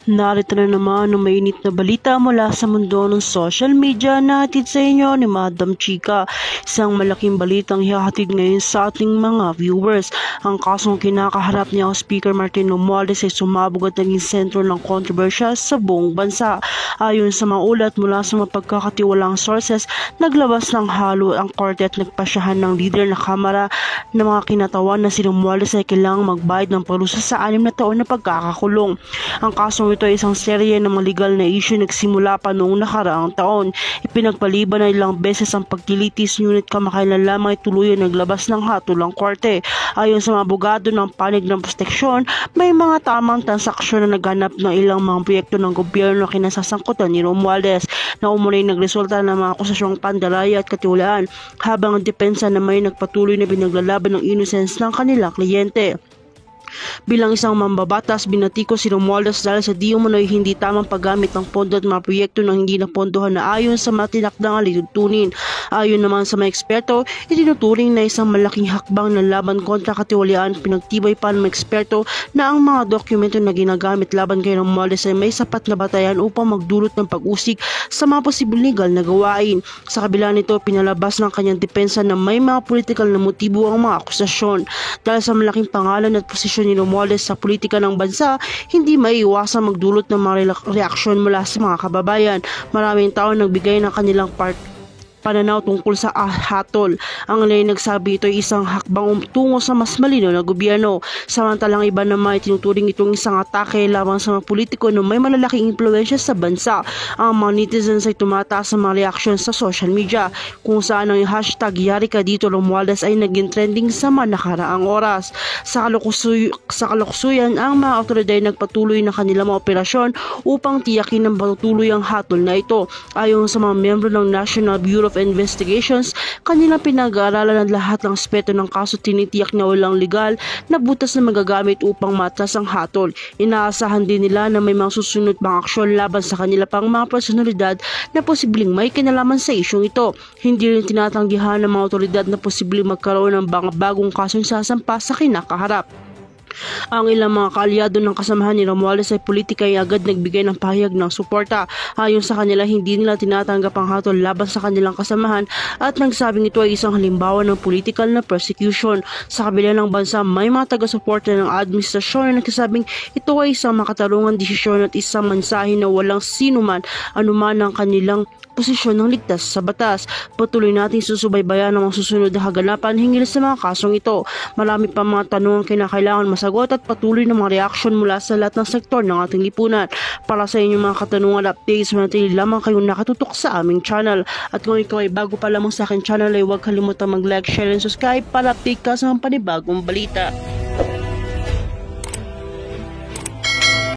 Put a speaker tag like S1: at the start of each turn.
S1: Narito na naman ang mainit na balita mula sa mundo ng social media na hatid sa inyo ni Madam Chika. Isang malaking balitang hihatid ngayon sa ating mga viewers. Ang kasong kinakaharap niya Speaker Martin Romualdez ay sumabog at naging sentro ng kontrobersya sa buong bansa. Ayon sa mga ulat mula sa mapagkakatiwalang sources, naglabas ng halo ang korte at nagpasyahan ng leader na kamara na mga kinatawan na si Romualdez ay kailangang magbayad ng parusa sa 6 na taon na pagkakakulong. Ang kasong ito ay isang serye ng mga legal na issue nagsimula pa noong nakaraang taon. Ipinagpaliban na ilang beses ang pagkilitis ngunit kamakailan lamang ay tuluyan naglabas ng hatol ang korte. Ayon sa mga abogado ng panig ng proteksyon, may mga tamang transaksyon na naghanap ng ilang mga proyekto ng gobyerno na kinasasangkutan ni Romualdez na umunay nagresulta ng mga akusasyong pandaraya at katiwalaan, habang ang depensa na may nagpatuloy na binaglalaban ng innocence ng kanilang kliyente. Bilang isang mambabatas, binatiko si Romualdez dahil sa di umano'y hindi tamang paggamit ng pondo at mga proyekto ng hindi napondohan na ayon sa mga tinakdang alituntunin. Ayon naman sa mga eksperto, itinuturing na isang malaking hakbang ng laban kontra katiwalian. Pinagtibay pa ng mga eksperto na ang mga dokumento na ginagamit laban kay Romualdez ay may sapat na batayan upang magdulot ng pag-usig sa mga posibleng legal na gawain. Sa kabila nito, pinalabas ng kanyang depensa na may mga political na motibo ang mga akusasyon. Dahil sa malaking pangalan at posisyon ni Romualdez sa politika ng bansa, hindi maiiwasang magdulot ng mga reaksyon mula sa mga kababayan. Maraming tao nagbigay ng kanilang pananaw tungkol sa hatol. Ang ilan nagsabi ito ay isang hakbang tungo sa mas malinaw na gobyerno. Samantalang iba naman ay tinuturing itong isang atake lamang sa mga politiko na may malalaking impluwensya sa bansa. Ang mga netizens ay tumataas sa mga reaksyon sa social media, kung saan ang hashtag Yari Ka Dito Romualdez ay naging trending sa mga nakaraang oras. Sa kalukusuyan, ang mga otoridad ay nagpatuloy na kanilang mga operasyon upang tiyakin ng patutuloy ang hatol na ito. Ayon sa mga miyembro ng National Bureau of Investigations, kanilang pinag-aaralan ang lahat ng aspeto ng kaso, tinitiyak na walang legal na butas na magagamit upang matas ang hatol. Inaasahan din nila na may mga susunod pang aksyon laban sa kanila pang mga personalidad na posibleng may kinalaman sa isyong ito. Hindi rin tinatanggihan ng mga otoridad na posibleng magkaroon ng bagong kasong sasampa sa kinakaharap. Ang ilang mga kaalyado ng kasamahan ni Romualdez ay politika ay agad nagbigay ng pahayag ng suporta. Ayon sa kanila, hindi nila tinatanggap ang hatol laban sa kanilang kasamahan at nagsabing ito ay isang halimbawa ng political na persecution. Sa kabila ng bansa, may mga taga-suporta ng administrasyon na nagsasabing ito ay isang makatarungang desisyon at isang mensahe na walang sinuman anuman ang kanilang posisyon ng ligtas sa batas. Patuloy natin susubaybayan ang mga susunod na kaganapan hinggil sa mga kasong ito. Marami pa mga tanong ang kinakailangan masagot at patuloy na mga reaksyon mula sa lahat ng sektor ng ating lipunan. Para sa inyong mga katanungan at updates, manatili lamang kayong nakatutok sa aming channel. At kung ikaw ay bago pa lamang sa aking channel, ay huwag kalimutang mag-like, share, and subscribe para update ka sa mga panibagong balita.